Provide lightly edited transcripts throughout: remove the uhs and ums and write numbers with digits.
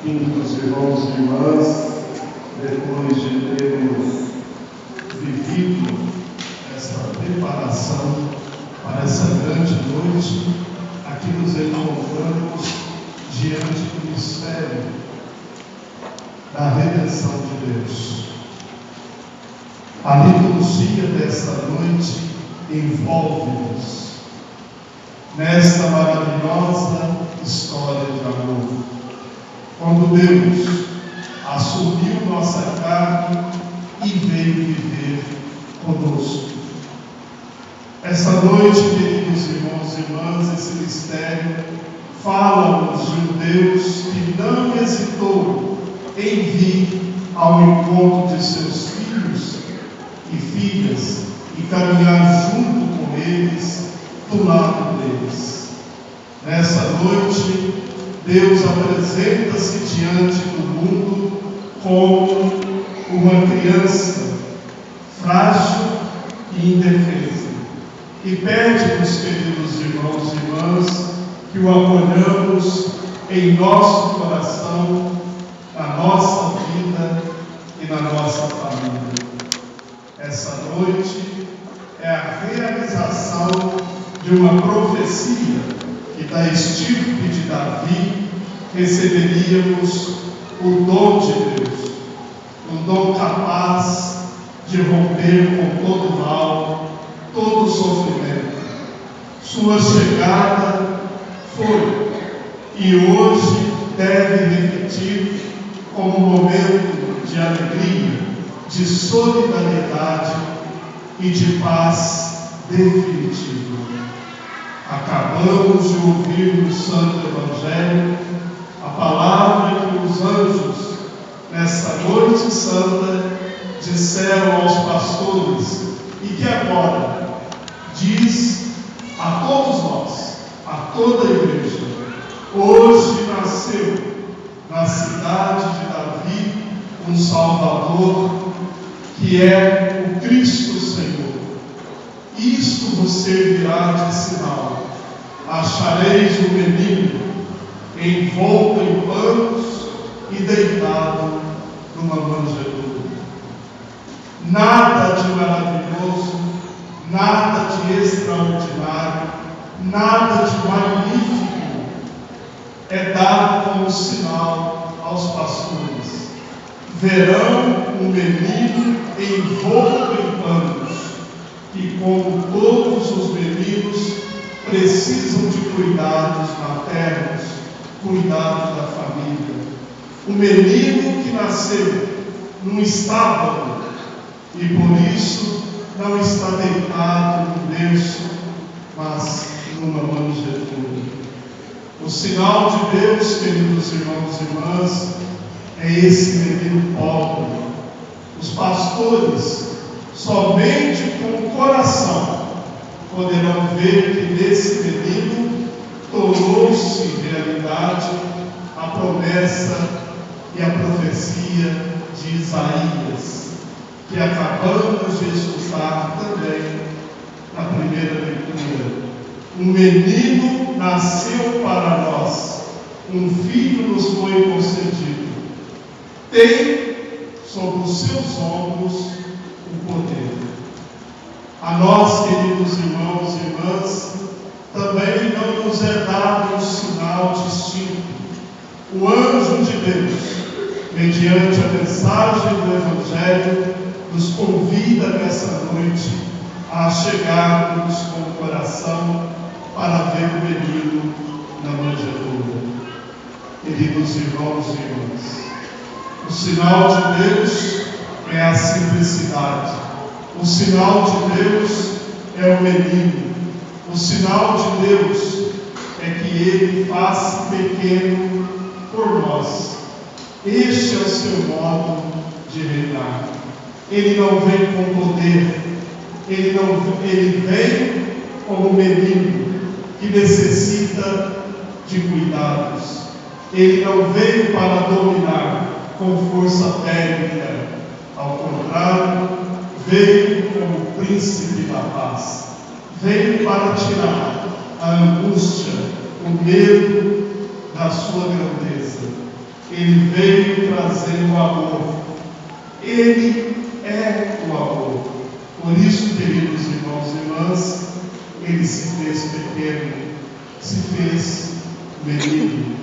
Queridos irmãos e irmãs, depois de termos vivido essa preparação para essa grande noite, aqui nos encontramos diante do mistério da redenção de Deus. A liturgia desta noite envolve-nos nesta maravilhosa história de amor. Quando Deus assumiu nossa carne e veio viver conosco. Essa noite, queridos irmãos e irmãs, esse mistério fala-nos de um Deus que não hesitou em vir ao encontro de seus filhos e filhas e caminhar junto com eles, do lado deles. Nessa noite, Deus apresenta-se diante do mundo como uma criança frágil e indefesa. E pede-nos, queridos irmãos e irmãs, que o acolhamos em nosso coração, na nossa vida e na nossa família. Essa noite é a realização de uma profecia que da estirpe de Davi receberíamos o dom de Deus, um dom capaz de romper com todo o mal, todo o sofrimento. Sua chegada foi e hoje deve repetir como um momento de alegria, de solidariedade e de paz definitiva. Acabamos de ouvir no Santo Evangelho a palavra que os anjos, nesta noite santa, disseram aos pastores e que agora diz a todos nós, a toda a igreja: hoje nasceu na cidade de Davi um Salvador, que é o Cristo Senhor. Isto vos servirá de sinal: achareis um menino envolto em panos e deitado numa manjedoura. Nada de maravilhoso, nada de extraordinário, nada de magnífico é dado como sinal aos pastores. Verão um menino envolto em panos, que, como todos os meninos, precisam de cuidados maternos, cuidados da família. O menino que nasceu num estábulo e por isso não está deitado no berço, mas numa manjedoura. O sinal de Deus, queridos irmãos e irmãs, é esse menino pobre. Os pastores, somente com o coração, poderão ver que nesse menino tornou-se realidade a promessa e a profecia de Isaías, que acabamos de escutar também na primeira leitura. Um menino nasceu para nós, um filho nos foi concedido. Tem sobre os seus ombros o poder. A nós, queridos irmãos e irmãs, também não nos é dado um sinal distinto. O anjo de Deus, mediante a mensagem do Evangelho, nos convida nessa noite a chegarmos com o coração para ver o menino na manjedoura. Queridos irmãos e irmãs, o sinal de Deus é a simplicidade. O sinal de Deus é o menino. O sinal de Deus é que Ele faz pequeno por nós. Este é o seu modo de reinar. Ele não vem com poder. Ele vem como um menino que necessita de cuidados. Ele não veio para dominar com força bélica. Ao contrário, veio como príncipe da paz. Veio para tirar a angústia, o medo da sua grandeza. Ele veio trazer o amor. Ele é o amor. Por isso, queridos irmãos e irmãs, ele se fez pequeno, se fez menino.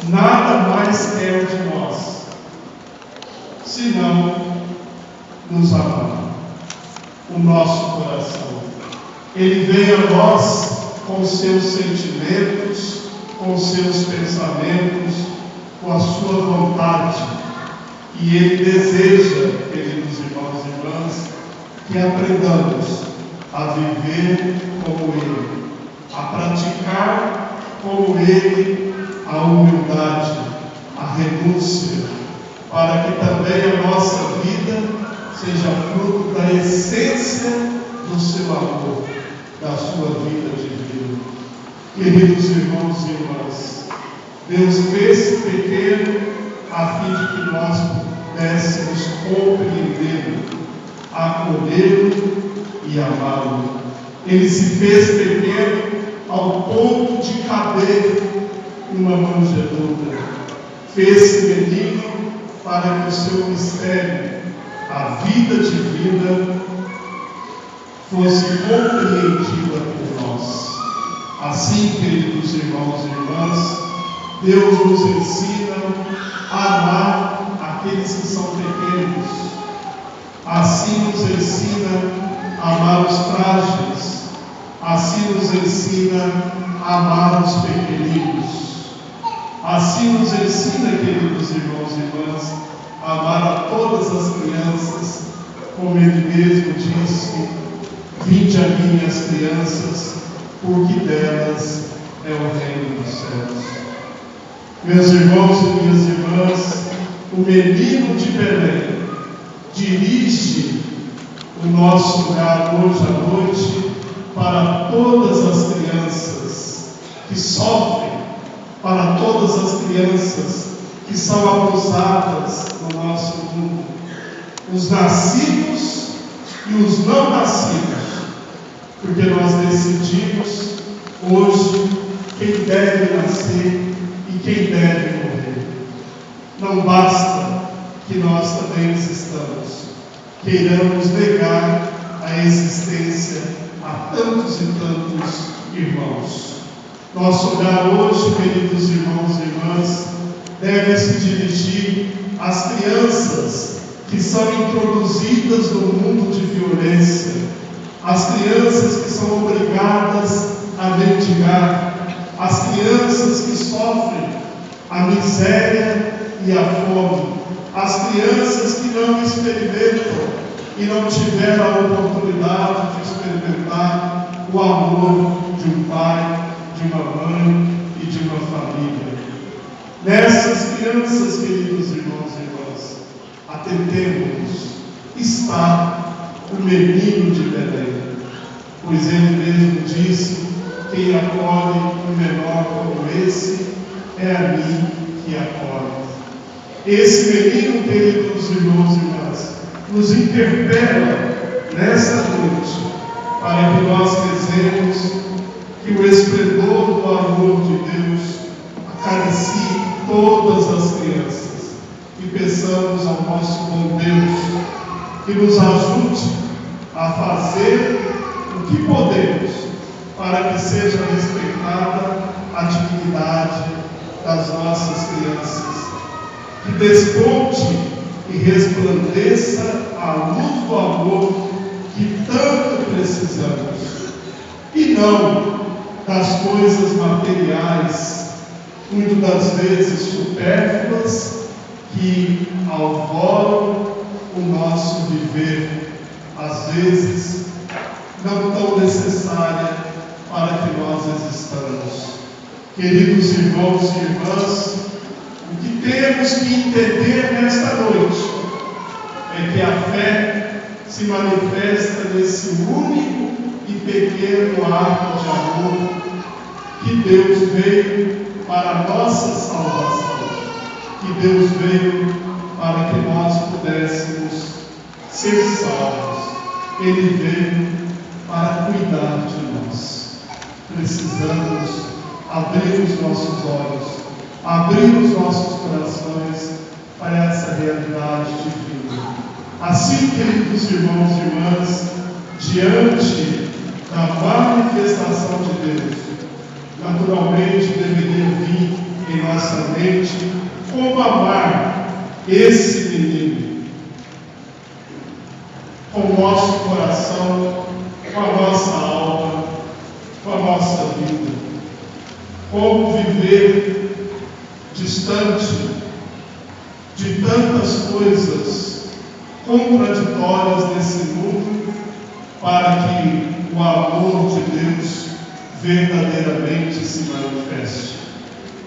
Nada mais quer de nós, senão nos amar. O nosso coração. Ele veio a nós com seus sentimentos, com seus pensamentos, com a sua vontade. E ele deseja, queridos irmãos e irmãs, que aprendamos a viver como ele, a praticar como ele a humildade, a renúncia, para que também a nossa vida seja fruto da essência do seu amor, da sua vida divina. Queridos irmãos e irmãs, Deus fez pequeno a fim de que nós pudéssemos compreendê-lo, acolhê-lo e amá-lo. Ele se fez pequeno ao ponto de caber numa manjedoura. Fez-se menino para que o seu mistério, a vida divina, fosse compreendida por nós. Assim, queridos irmãos e irmãs, Deus nos ensina a amar aqueles que são pequenos. Assim nos ensina a amar os frágeis. Assim nos ensina a amar os pequeninos. Assim nos ensina, queridos irmãos e irmãs, a amar a todas as crianças, como ele mesmo disse: vinde a mim as crianças, porque delas é o reino dos céus. Meus irmãos e minhas irmãs, o menino de Belém dirige o nosso olhar hoje à noite para todas as crianças que sofrem, para todas as crianças que são abusadas no nosso mundo, os nascidos e os não nascidos, porque nós decidimos hoje quem deve nascer e quem deve morrer. Não basta que nós também existamos, queiramos negar a existência a tantos e tantos irmãos. Nosso olhar hoje, queridos irmãos e irmãs, deve se dirigir às crianças que são introduzidas no mundo de violência, às crianças que são obrigadas a mendigar, às crianças que sofrem a miséria e a fome, às crianças que não experimentam e não tiveram a oportunidade de experimentar o amor de um pai, de uma mãe e de uma família. Nessas crianças, queridos irmãos e irmãs, atendemos, está o menino de Belém, pois ele mesmo disse: quem acolhe um menor como esse, é a mim que acolhe. Esse menino, queridos irmãos e irmãs, nos interpela nessa noite, para que nós rezemos que o esplendor do amor de Deus acaricie todas as crianças, e peçamos ao nosso bom Deus que nos ajude a fazer o que podemos para que seja respeitada a dignidade das nossas crianças, que desponte e resplandeça a luz do amor que tanto precisamos, e não das coisas materiais, muitas das vezes supérfluas, que alvoram o nosso viver, às vezes não tão necessária para que nós existamos. Queridos irmãos e irmãs, o que temos que entender nesta noite é que a fé se manifesta nesse único e pequeno ato de amor que Deus veio para a nossa salvação, que Deus veio para que nós pudéssemos ser salvos. Ele veio para cuidar de nós. Precisamos abrir os nossos olhos abrir os nossos corações para essa realidade divina. Assim, queridos irmãos e irmãs, diante da manifestação de Deus, naturalmente deveria vir em nossa mente como amar esse menino, com o nosso coração, com a nossa alma, com a nossa vida. Como viver distante de tantas coisas contraditórias nesse mundo, para que o amor de Deus verdadeiramente se manifeste.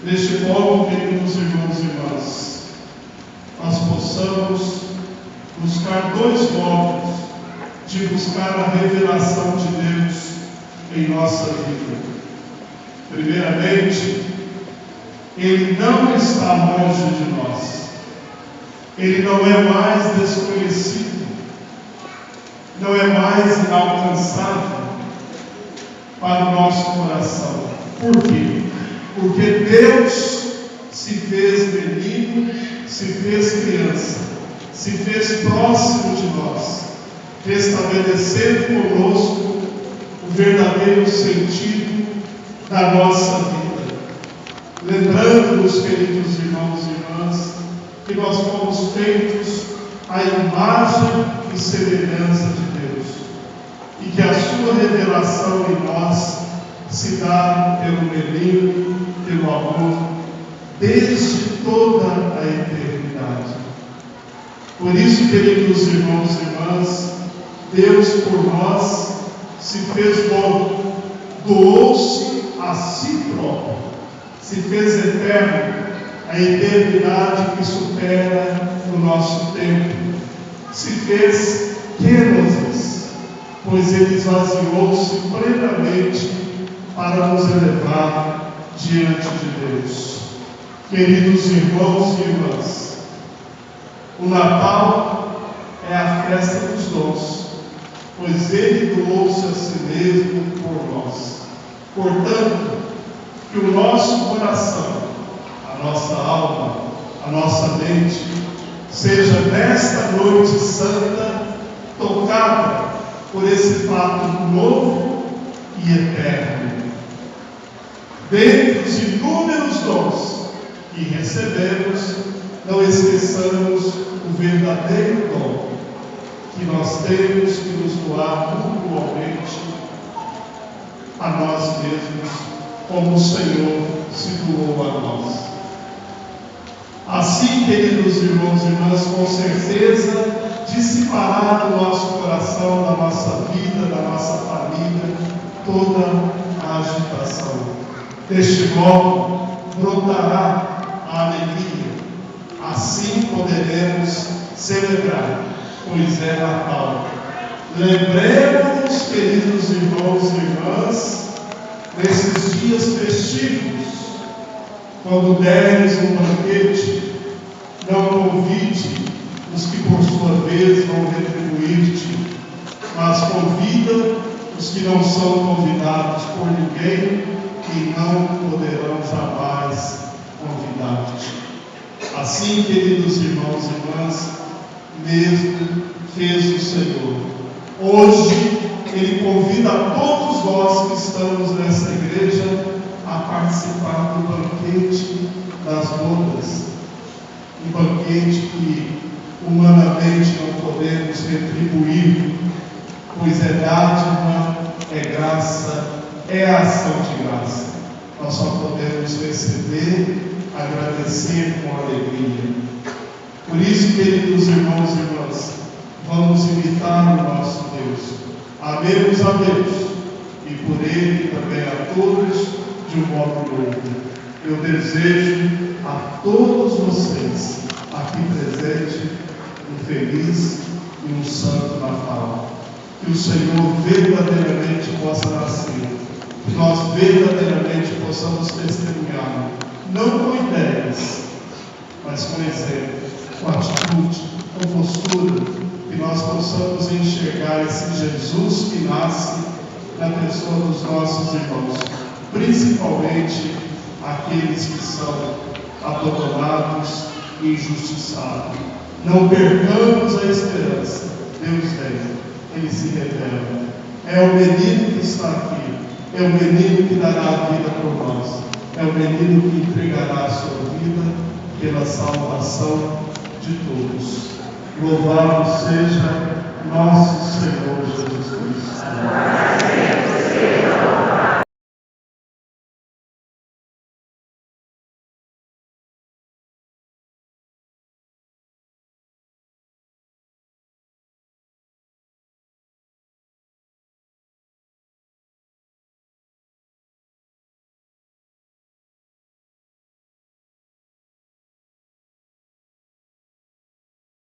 Deste modo, queridos irmãos e irmãs, nós possamos buscar dois modos de buscar a revelação de Deus em nossa vida. Primeiramente, Ele não está longe de nós. Ele não é mais desconhecido, não é mais inalcançável para o nosso coração. Por quê? Porque Deus se fez menino, se fez criança, se fez próximo de nós, restabelecendo conosco o verdadeiro sentido da nossa vida. Lembrando-nos, queridos irmãos e irmãs, que nós fomos feitos à imagem e semelhança de Deus, e que a sua revelação em nós se dá pelo menino, pelo amor, desde toda a eternidade. Por isso, queridos irmãos e irmãs, Deus por nós se fez bom, doou-se a si próprio, se fez eterno, a eternidade que supera o nosso tempo, se fez kenosis, pois Ele esvaziou-se plenamente para nos elevar diante de Deus. Queridos irmãos e irmãs, o Natal é a festa dos dons, pois Ele doou-se a si mesmo por nós. Portanto, que o nosso coração, a nossa alma, a nossa mente, seja nesta noite santa tocada por esse fato novo e eterno. Dentre os inúmeros dons que recebemos, não esqueçamos o verdadeiro dom que nós temos que nos doar mutuamente a nós mesmos, como o Senhor se doou a nós. Assim, queridos irmãos e irmãs, com certeza dissipará do nosso coração, da nossa vida, da nossa família, toda a agitação. Deste modo, brotará a alegria. Assim poderemos celebrar, pois é Natal. Lembremos-nos, queridos irmãos e irmãs, nesses dias festivos, quando deres um banquete, não convide os que por sua vez vão retribuir-te, mas convida os que não são convidados por ninguém e não poderão jamais convidar-te. Assim, queridos irmãos e irmãs, mesmo fez o Senhor. Hoje, Ele convida a todos nós que estamos nessa igreja a participar do banquete das bodas. Um banquete que humanamente não podemos retribuir, pois é dádiva, é graça, é ação de graça. Nós só podemos receber, agradecer com alegria. Por isso, queridos irmãos e irmãs, vamos imitar o nosso Deus. Amemos a Deus e por Ele também a todos de um modo novo. Eu desejo a todos vocês aqui presentes um feliz e um santo Natal. Que o Senhor verdadeiramente possa nascer, que nós verdadeiramente possamos testemunhar, não com ideias, mas com exemplo, com atitude, com postura, que nós possamos enxergar esse Jesus que nasce na pessoa dos nossos irmãos, principalmente aqueles que são abandonados e injustiçados. Não percamos a esperança. Deus vem, Ele se revela. É o menino que está aqui, é o menino que dará a vida por nós, é o menino que entregará a sua vida pela salvação de todos. Louvado seja nosso Senhor Jesus Cristo.